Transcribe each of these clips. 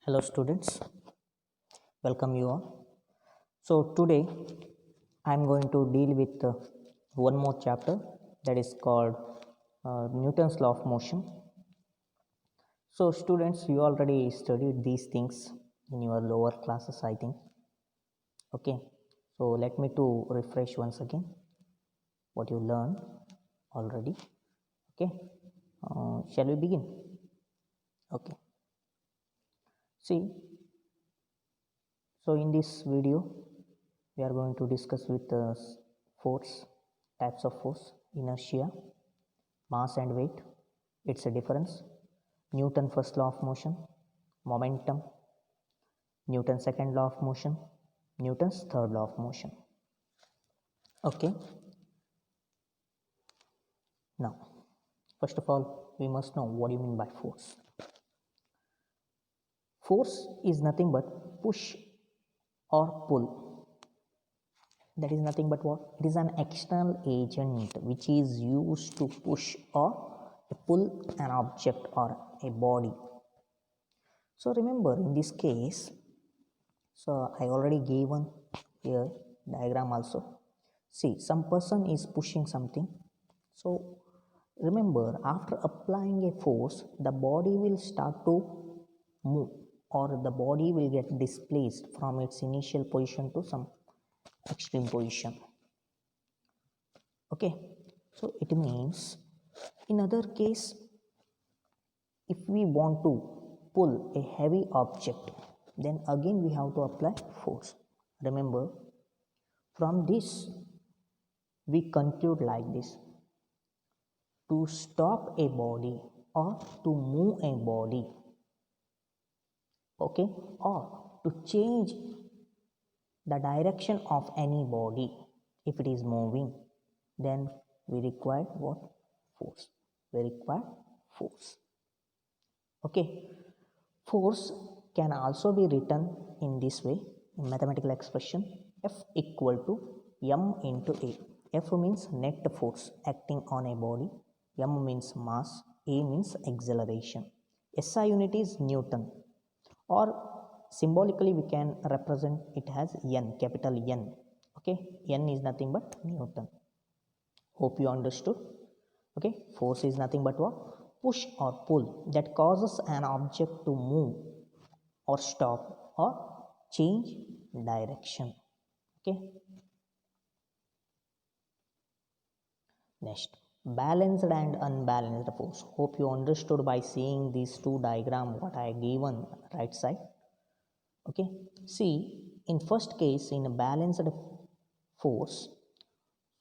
Hello students, welcome you all. So today I am going to deal with one more chapter that is called Newton's law of motion. So students, you already studied these things in your lower classes, I think. Okay, so let me to refresh once again what you learned already. Okay, shall we begin? Okay, see, so in this video we are going to discuss with force, types of force, inertia, mass and weight, its a difference, Newton first law of motion, momentum, Newton's second law of motion, Newton's third law of motion. Okay, now first of all we must know what do you mean by force. Force is nothing but push or pull. That is nothing but what? It is an external agent which is used to push or pull an object or a body. So remember in this case, so I already gave one here diagram also. See, some person is pushing something. So remember, after applying a force, the body will start to move, or the body will get displaced from its initial position to some extreme position. Okay, so it means in other case, if we want to pull a heavy object, then again we have to apply force. Remember, from this we conclude like this: to stop a body or to move a body, okay, or to change the direction of any body if it is moving, then we require what? Force. We require force. Okay, force can also be written in this way, in mathematical expression: F equal to m into A. F means net force acting on a body, m means mass, A means acceleration. SI unit is Newton, or symbolically we can represent it as N, capital N. Okay, N is nothing but Newton. Hope you understood. Okay, force is nothing but what? Push or pull that causes an object to move or stop or change direction. Okay, next, balanced and unbalanced force. Hope you understood by seeing these two diagram what I given right side. Okay, see, in first case, in a balanced force,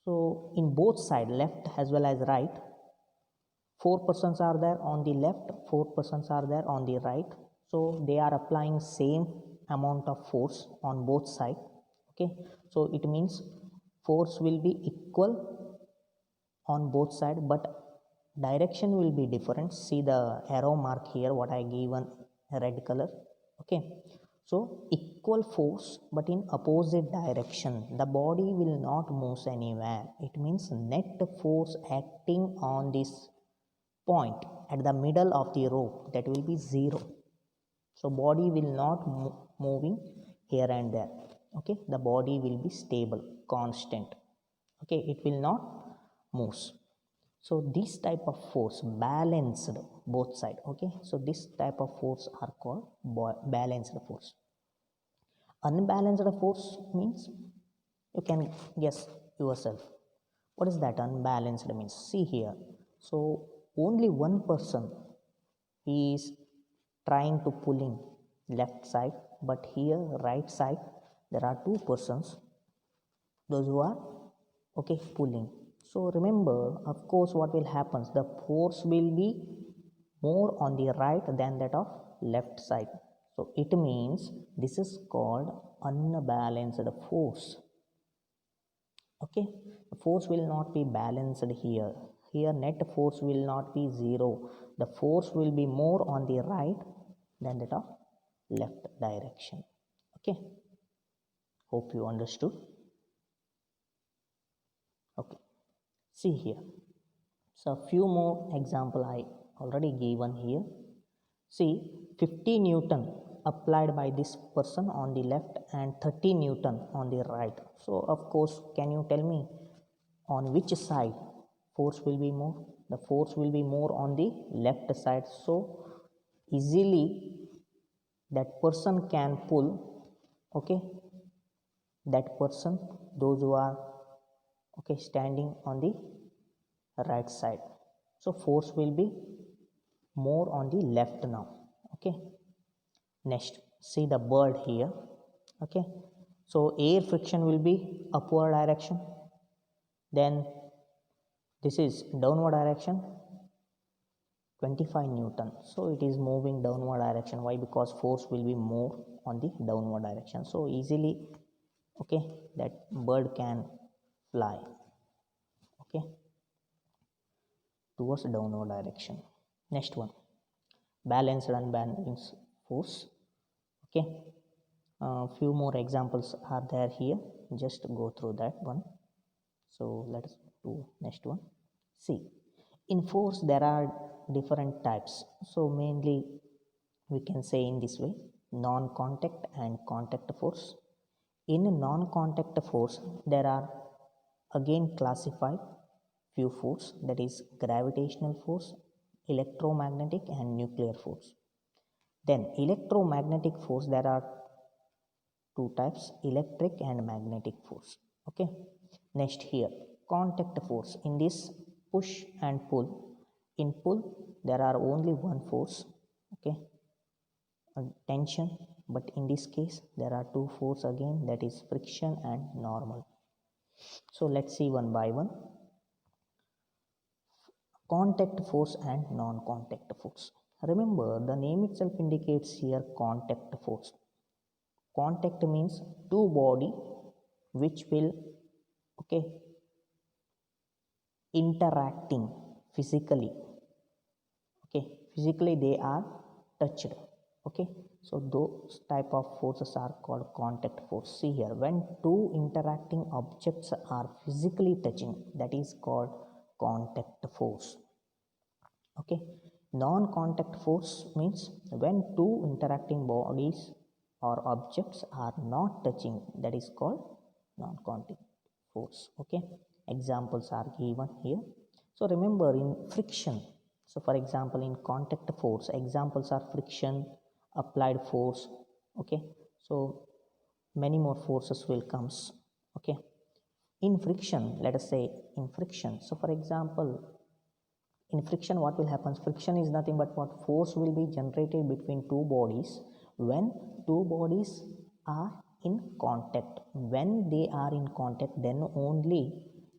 so in both side, left as well as right, 4 persons are there on the left, 4 persons are there on the right, so they are applying same amount of force on both sides. Okay, so it means force will be equal on both sides, but direction will be different. See the arrow mark here what I given red color. Okay, so equal force but in opposite direction, the body will not move anywhere. It means net force acting on this point at the middle of the rope, that will be 0. So body will not moving here and there. Okay, the body will be stable, constant. Okay, it will not move. So this type of force balanced both side. Okay, so this type of force are called balanced force. Unbalanced force means, you can guess yourself what is that unbalanced means. See here, so only one person is trying to pulling left side, but here right side there are two persons, those who are okay pulling. So remember, of course, what will happen, the force will be more on the right than that of left side. So it means this is called unbalanced force. Okay, the force will not be balanced here. Here net force will not be 0. The force will be more on the right than that of left direction. Okay, hope you understood. Okay, see here, so few more example I already given here. See, 50 Newton applied by this person on the left and 30 Newton on the right. So of course, can you tell me on which side force will be more? The force will be more on the left side. So easily that person can pull, okay, that person, those who are, okay, standing on the right side. So force will be more on the left now. Okay, next see the bird here. Okay, so air friction will be upward direction, then this is downward direction 25 Newton. So it is moving downward direction. Why? Because force will be more on the downward direction. So easily, okay, that bird can fly, okay, towards downward direction. Next one, balanced and unbalanced force. Okay, few more examples are there here, just go through that one. So let us do next one. See, in force there are different types. So mainly we can say in this way, non-contact and contact force. In non-contact force there are again classified few force, that is gravitational force, electromagnetic and nuclear force. Then electromagnetic force there are two types, electric and magnetic force. Okay, next here contact force. In this push and pull, in pull there are only one force, okay, tension, but in this case there are two force again, that is friction and normal. So let's see one by one. Contact force and non-contact force. Remember, the name itself indicates here contact force. Contact means two body which will, okay, interacting physically, okay, physically they are touched, okay. So those type of forces are called contact force. See here, when two interacting objects are physically touching, that is called contact force. Okay, non-contact force means when two interacting bodies or objects are not touching, that is called non-contact force. Okay, examples are given here. So remember, in friction, so for example in contact force examples are friction, applied force, okay, so many more forces will comes. Okay, in friction, let us say in friction, so for example in friction what will happen? Friction is nothing but what? Force will be generated between two bodies when two bodies are in contact. When they are in contact, then only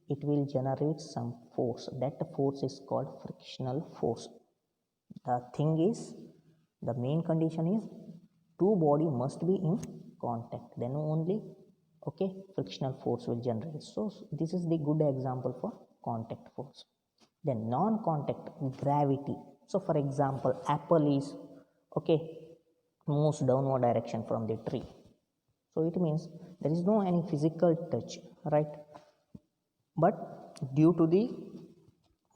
it will generate some force. That force is called frictional force. The thing is, the main condition is two body must be in contact, then only, okay, frictional force will generate. So this is the good example for contact force. Then non-contact, gravity. So for example, apple is, okay, moves downward direction from the tree, so it means there is no any physical touch, right? But due to the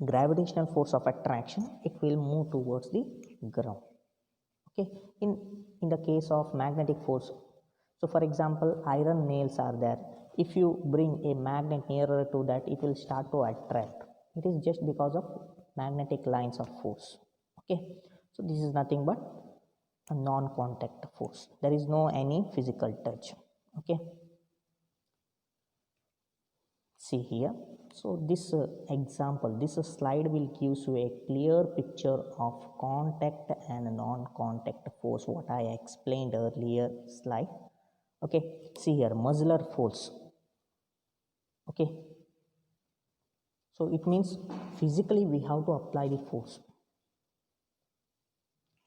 gravitational force of attraction, it will move towards the ground. Okay, in the case of magnetic force, so for example iron nails are there, if you bring a magnet nearer to that, it will start to attract. It is just because of magnetic lines of force. Okay, so this is nothing but a non-contact force, there is no any physical touch. Okay, see here, so this example, this slide will give you a clear picture of contact and non-contact force, what I explained earlier slide. Okay, see here, muzzler force. Okay, so it means physically we have to apply the force.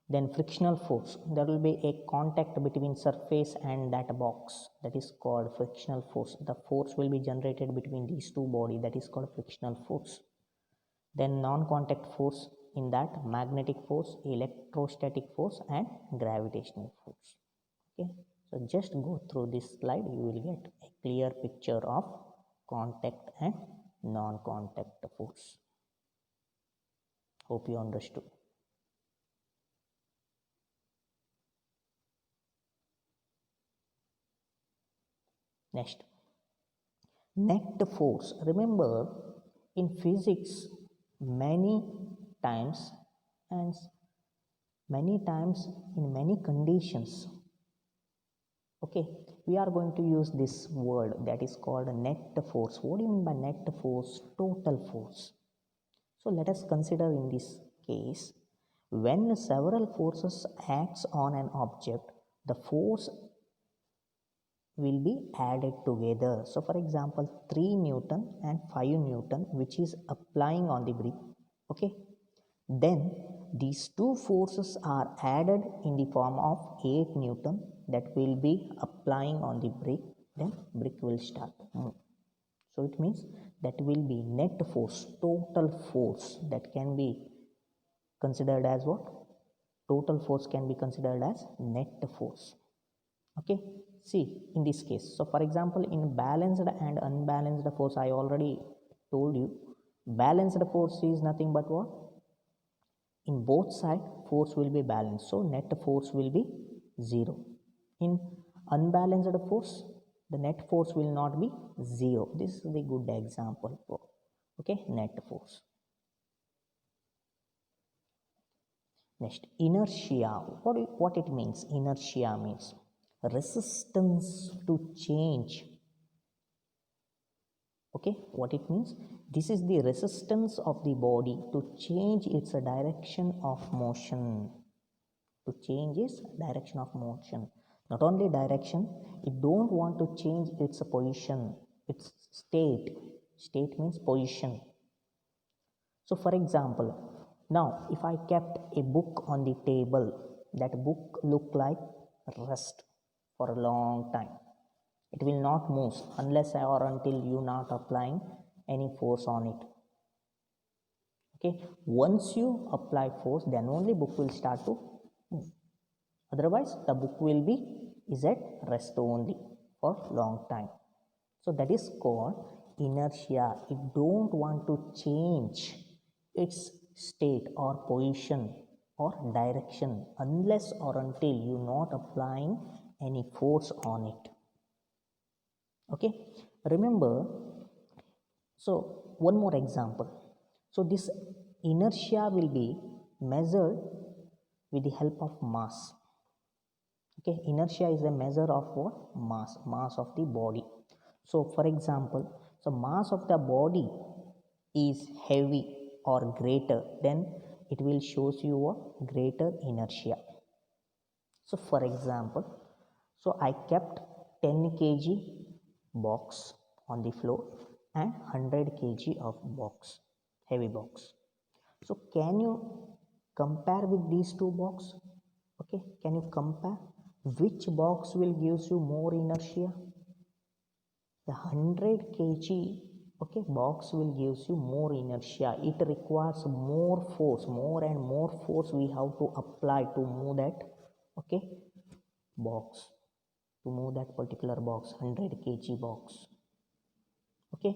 Then frictional force, there will be a contact between surface and that box, that is called frictional force. The force will be generated between these two bodies, that is called frictional force. Then non-contact force, in that magnetic force, electrostatic force and gravitational force. Okay, so just go through this slide, you will get a clear picture of contact and non-contact force. Hope you understood. Next, net force. Remember, in physics, many times and many times in many conditions, okay, we are going to use this word that is called net force. What do you mean by net force? Total force. So let us consider in this case, when several forces acts on an object, the force will be added together. So for example, 3 Newton and 5 Newton, which is applying on the brick, okay, then these two forces are added in the form of 8 Newton that will be applying on the brick, then brick will start to move. So it means that will be net force, total force, that can be considered as what? Total force can be considered as net force. Okay, see in this case. So for example, in balanced and unbalanced force, I already told you, balanced force is nothing but what? In both sides, force will be balanced. So net force will be 0. In unbalanced force, the net force will not be 0. This is the good example for, okay, net force. Next, inertia. What it means? Inertia means resistance to change. Okay, what it means? This is the resistance of the body to change its direction of motion. To change its direction of motion. Not only direction, it don't want to change its position, its state. State means position. So for example, now if I kept a book on the table, that book look like rest for a long time. It will not move unless or until you not applying any force on it. Okay, once you apply force, then only book will start to move. Otherwise, the book will be is at rest only for long time. So that is called inertia. It don't want to change its state or position or direction unless or until you not applying any force on it. Okay, remember, so one more example. So this inertia will be measured with the help of mass. Okay, inertia is a measure of what? Mass of the body. So for example, so mass of the body is heavy or greater, then it will shows you a greater inertia. So for example, so I kept 10 kg box on the floor and 100 kg of box, heavy box. So can you compare with these two box? Okay, can you compare which box will gives you more inertia? The 100 kg, okay, box will gives you more inertia. It requires more force, more and more force we have to apply to move that, okay, box, to move that particular box, 100 kg box. Okay,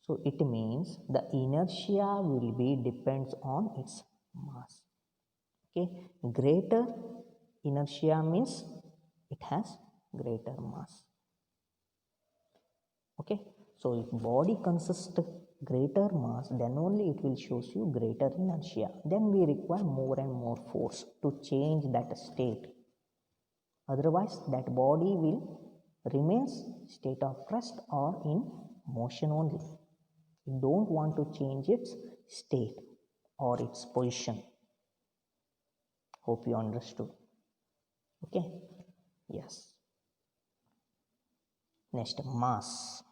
so it means the inertia will be depends on its mass. Okay, greater inertia means it has greater mass. Okay, so if body consists greater mass, then only it will shows you greater inertia. Then we require more and more force to change that state. Otherwise, that body will remains state of rest or in motion only. You don't want to change its state or its position. Hope you understood. Okay, yes. Next, mass.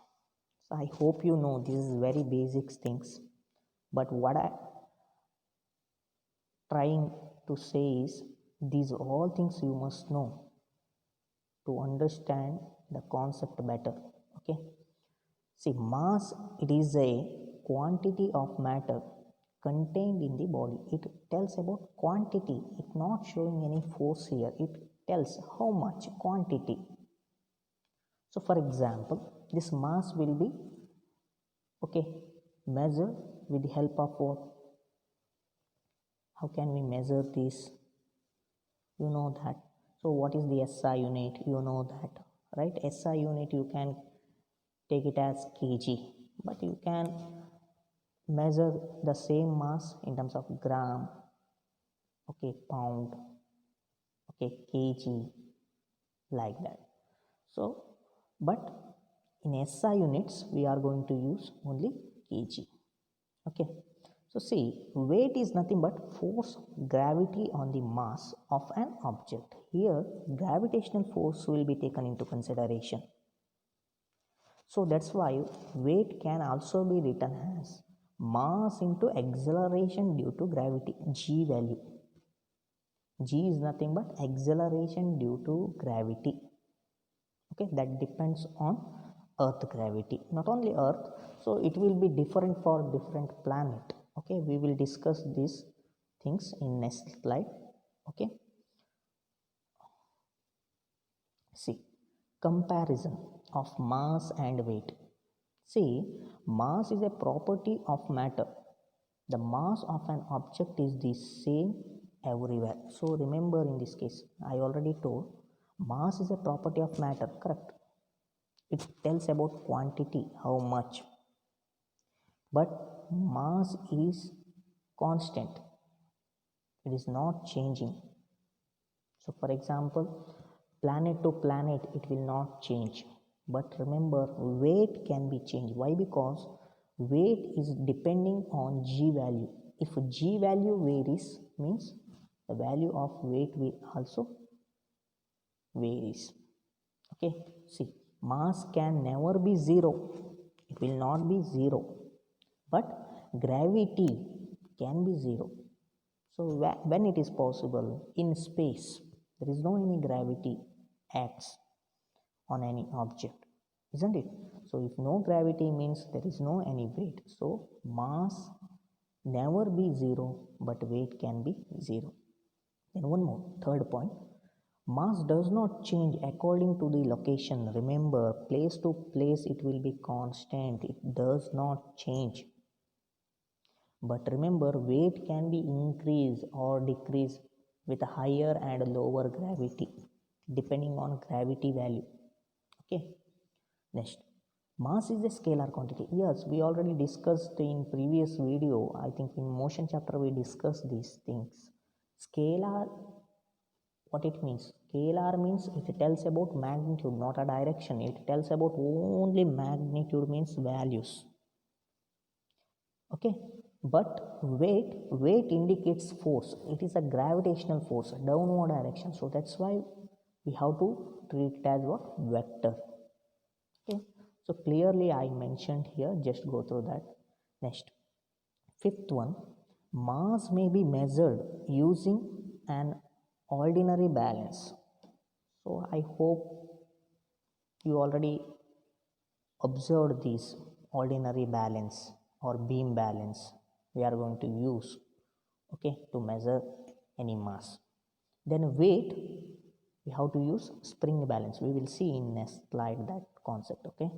So I hope you know this is very basic things, but what I trying to say is these all things you must know to understand the concept better. Okay, see, mass, it is a quantity of matter contained in the body. It tells about quantity. It's not showing any force here. It tells how much quantity. So for example, this mass will be, okay, measured with the help of what? How can we measure this? You know that. So what is the SI unit? You know that. right? SI unit you can take it as kg, but you can measure the same mass in terms of gram, okay, pound, okay, kg, like that. So, but in SI units we are going to use only kg, okay. So see, weight is nothing but force gravity on the mass of an object. Here gravitational force will be taken into consideration. So that's why weight can also be written as mass into acceleration due to gravity, g value. G is nothing but acceleration due to gravity, okay, that depends on earth gravity, not only earth. So it will be different for different planet, okay. We will discuss these things in next slide, okay. See, comparison of mass and weight. See, mass is a property of matter. The mass of an object is the same everywhere. So remember, in this case I already told mass is a property of matter, correct? It tells about quantity, how much, but mass is constant, it is not changing. So for example, planet to planet it will not change, but remember weight can be changed. Why? Because weight is depending on g value. If g value varies, means the value of weight will also varies, okay. See, mass can never be zero, it will not be zero, but gravity can be zero. So when it is possible in space, there is no any gravity acts on any object, isn't it? So if no gravity means there is no any weight, so mass never be zero, but weight can be zero. Then one more, third point, mass does not change according to the location. Remember, place to place it will be constant, it does not change. But remember, weight can be increased or decreased with higher and lower gravity depending on gravity value, okay. Next, mass is a scalar quantity. Yes, we already discussed in previous video, I think in motion chapter we discussed these things. Scalar, what it means? Scalar means it tells about magnitude, not a direction. It tells about only magnitude, means values, okay. But weight indicates force, it is a gravitational force, downward direction. So that's why we have to treat it as what? Vector, okay. So clearly I mentioned here, just go through that. Next, fifth one, mass may be measured using an ordinary balance. So I hope you already observed this ordinary balance or beam balance we are going to use, okay, to measure any mass. Then weight, we have to use spring balance. We will see in next slide that concept, okay.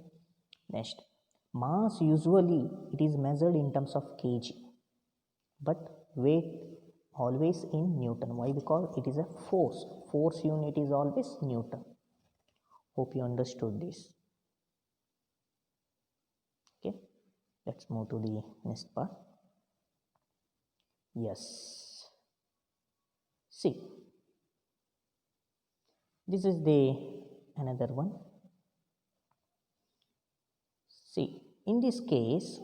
Next, mass usually it is measured in terms of kg, but weight always in newton. Why? Because it is a force unit is always newton. Hope you understood this, okay. Let's move to the next part. Yes, see, this is the another one. See, in this case,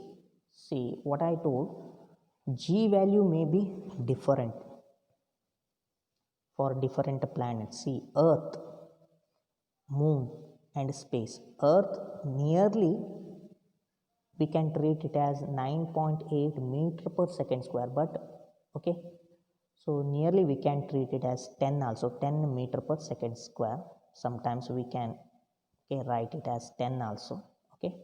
see what I told, g value may be different for different planets. See, earth, moon and space. Earth nearly we can treat it as 9.8 meter per second square, but okay, so nearly we can treat it as 10 also, 10 meter per second square. Sometimes we can, okay, write it as 10 also, okay.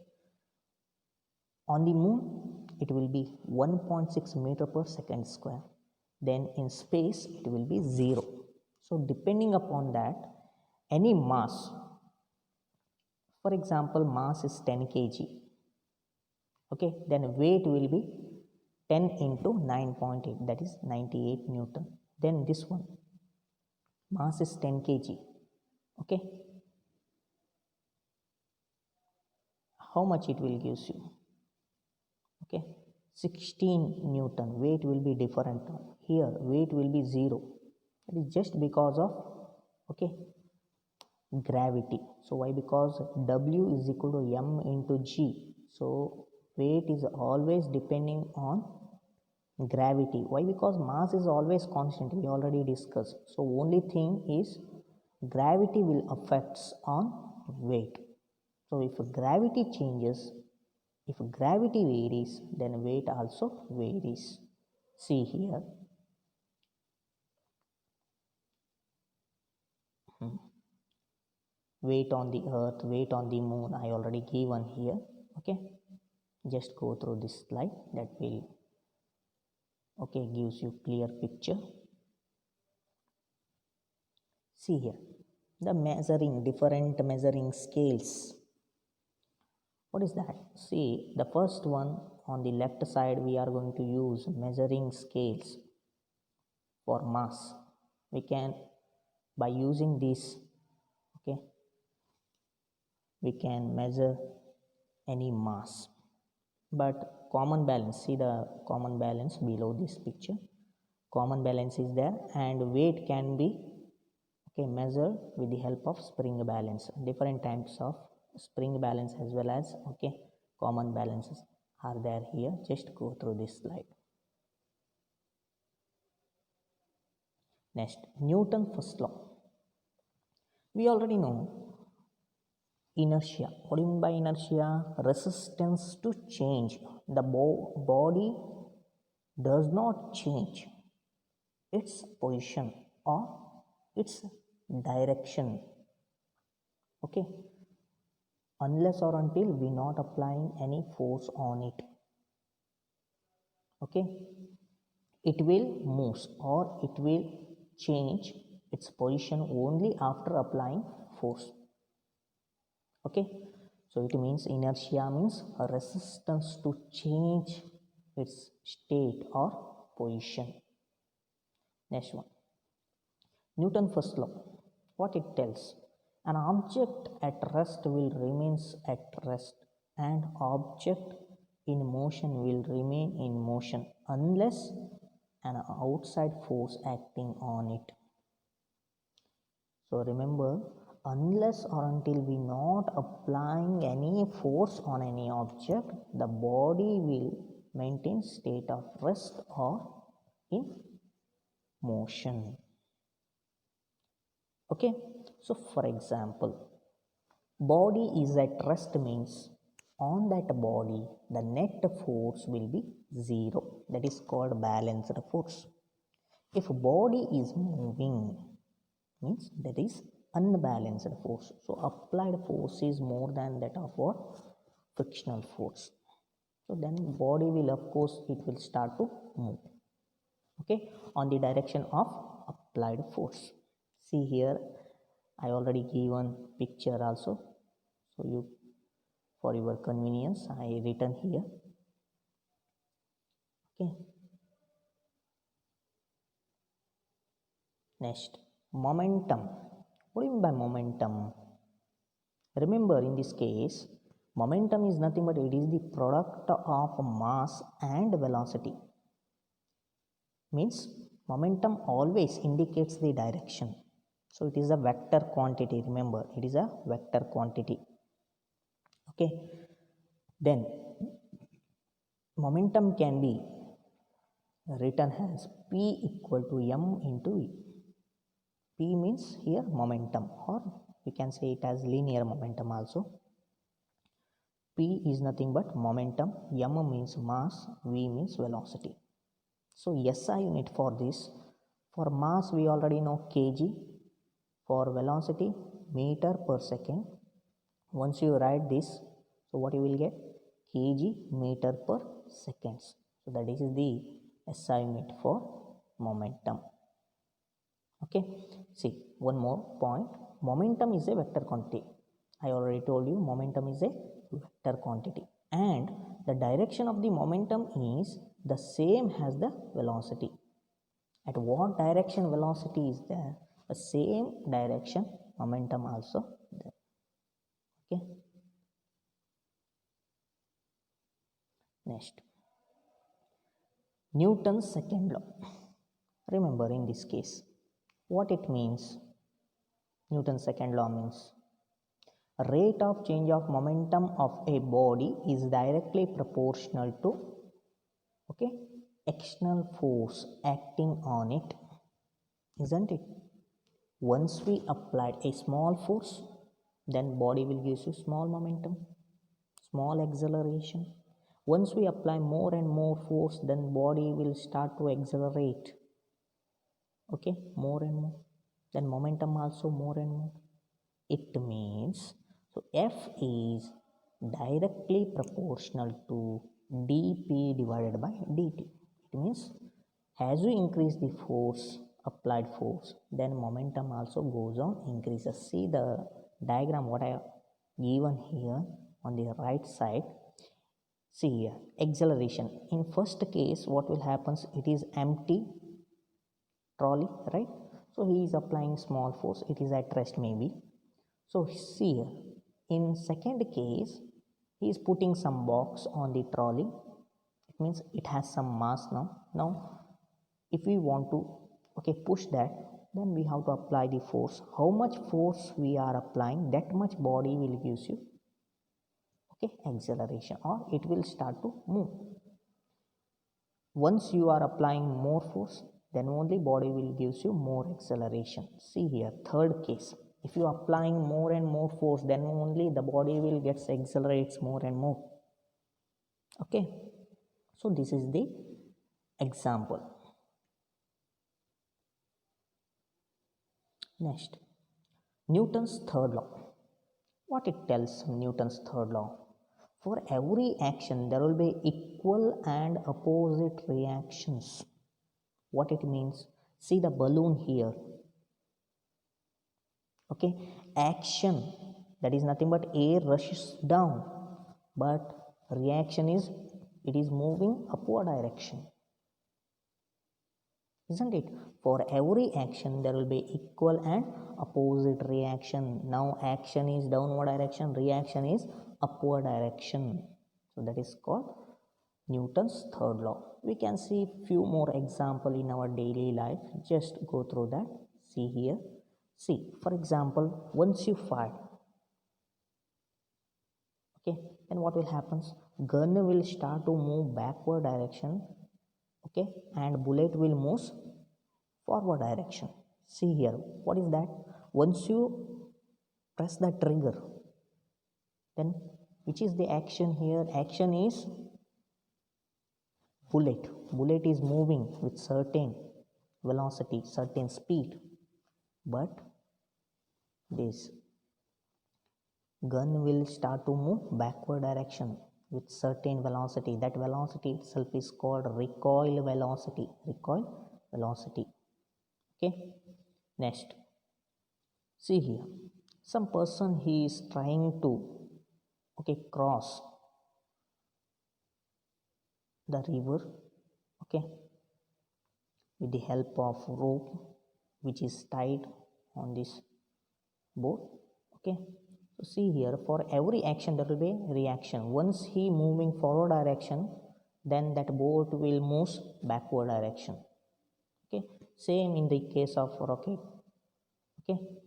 On the moon it will be 1.6 meter per second square, then in space it will be 0. So depending upon that, any mass, for example mass is 10 kg, okay, then weight will be 10 into 9.8, that is 98 newton. Then this one, mass is 10 kg, okay, how much it will gives you? Okay, 16 Newton. Weight will be different. Here weight will be 0. It is just because of, okay, gravity. So why? Because W is equal to M into G. So weight is always depending on gravity. Why? Because mass is always constant, we already discussed. So only thing is gravity will affects on weight. So if gravity changes, if gravity varies, then weight also varies. See here, weight on the earth, weight on the moon, I already given here. Okay, just go through this slide, that will, okay, gives you clear picture. See here, the measuring, different measuring scales. What is that? See, the first one on the left side, we are going to use measuring scales for mass. We can, by using this, okay, we can measure any mass. But common balance, see the common balance below this picture. Common balance is there, and weight can be, okay, measured with the help of spring balance. Different types of spring balance as well as, okay, common balances are there here. Just go through this slide. Next, Newton first law. We already know inertia. What do you mean by inertia? Resistance to change. The body does not change its position or its direction, okay, unless or until we not applying any force on it. Okay, it will move or it will change its position only after applying force. Okay, so it means inertia means a resistance to change its state or position. Next one, Newton first law. What it tells? An object at rest will remains at rest, and object in motion will remain in motion unless an outside force acting on it. So remember, unless or until we not applying any force on any object, the body will maintain state of rest or in motion. Okay, so for example, body is at rest means on that body the net force will be 0. That is called balanced force. If body is moving, means that is unbalanced force. So applied force is more than that of what? Frictional force. So then body will, of course, it will start to move, okay, on the direction of applied force. See here, I already given picture also, so you, for your convenience, I written here. Okay, next, momentum. What do you mean by momentum? Remember, in this case, momentum is nothing but it is the product of mass and velocity. Means momentum always indicates the direction. So it is a vector quantity. Remember, it is a vector quantity. Okay, then momentum can be written as P equal to M into E. P means here momentum, or we can say it as linear momentum also. P is nothing but momentum, M means mass, V means velocity. So SI unit for this, for mass we already know kg, for velocity meter per second. Once you write this, so what you will get? Kg meter per seconds. So that is the SI unit for momentum. Okay, see one more point. Momentum is a vector quantity. I already told you momentum is a vector quantity, and the direction of the momentum is the same as the velocity. At what direction velocity is there, the same direction momentum also there. Okay, Next, Newton's second law. Remember in this case, what it means. Newton's second law means rate of change of momentum of a body is directly proportional to external force acting on it, isn't it? Once we applied a small force, then body will give you small momentum, small acceleration. Once we apply more and more force, then body will start to accelerate, more and more, then momentum also more and more. It means, so F is directly proportional to dp divided by dt. It means as we increase the force, applied force, then momentum also goes on increases. See the diagram what I have given here on the right side. See here, acceleration. In first case, what will happen? It is empty trolley, right? So he is applying small force. It is at rest maybe. So see here, in second case, he is putting some box on the trolley. It means it has some mass now. Now, if we want to push that, then we have to apply the force. How much force we are applying, that much body will give you acceleration, or it will start to move. Once you are applying more force, then only body will gives you more acceleration. See here, third case, if you are applying more and more force, then only the body will gets accelerates more and more. So this is the example. Next, Newton's third law. What it tells Newton's third law? For every action, there will be equal and opposite reactions. What it means? See the balloon here. Action, that is nothing but air rushes down, but reaction is, it is moving upward direction, isn't it? For every action, there will be equal and opposite reaction. Now action is downward direction, reaction is upward direction. So that is called Newton's third law. We can see few more example in our daily life. Just go through that. See here. See, for example, once you fire, then what will happen? Gun will start to move backward direction, and bullet will move forward direction. See here, what is that? Once you press the trigger, then which is the action here? Action is bullet. Bullet is moving with certain velocity, certain speed, but this gun will start to move backward direction with certain velocity. That velocity itself is called recoil velocity. Next, see here, some person he is trying to cross the river with the help of rope which is tied on this boat. So see here, for every action there will be reaction. Once he moving forward direction, then that boat will move backward direction. Same in the case of rocket.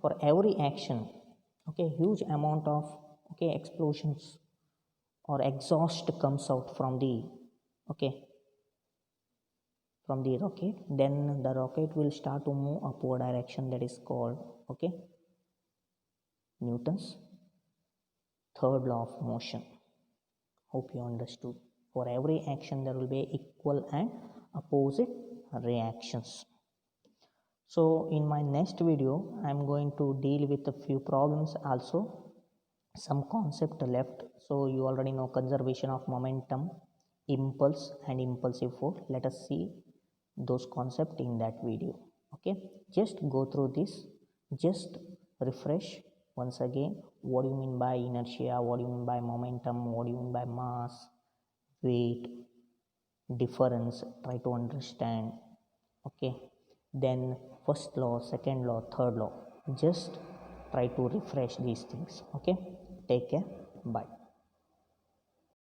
For every action, huge amount of explosions or exhaust comes out from the rocket, then the rocket will start to move upward direction. That is called Newton's third law of motion. Hope you understood. For every action there will be equal and opposite reactions. So in my next video I am going to deal with a few problems, also some concept left. So you already know conservation of momentum, impulse and impulsive force. Let us see those concepts in that video. Just go through this, just refresh once again. What do you mean by inertia? What do you mean by momentum? What do you mean by mass, weight, difference? Try to understand. Then first law, second law, third law. Just try to refresh these things. Take care. Bye.